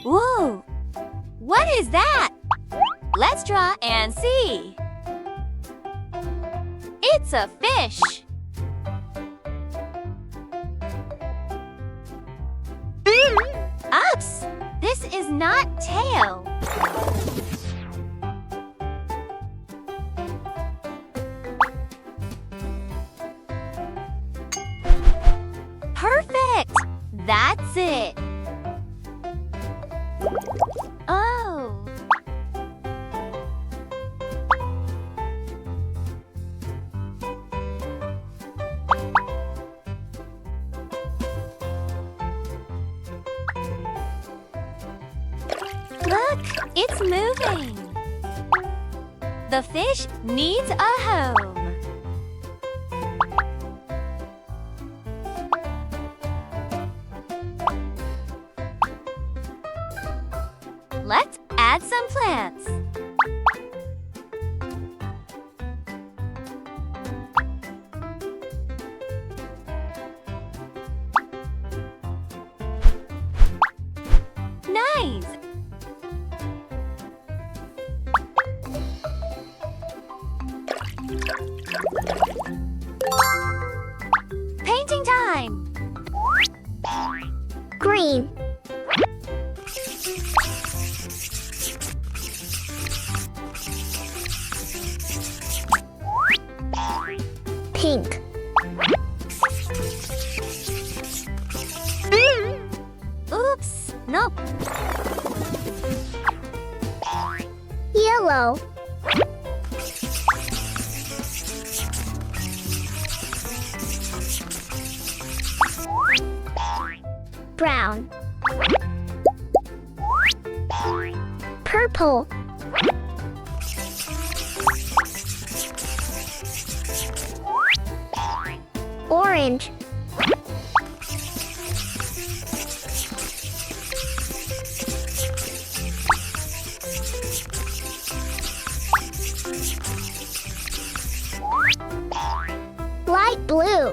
Whoa! What is that? Let's draw and see. It's a fish. Ups! This is not tail. Perfect! That's it. Oh. Look, it's moving. The fish needs a home. Let's add some plants. Nice! Painting time! Green. Pink. Oops! Nope. Yellow. Brown. Purple. Orange. Light blue.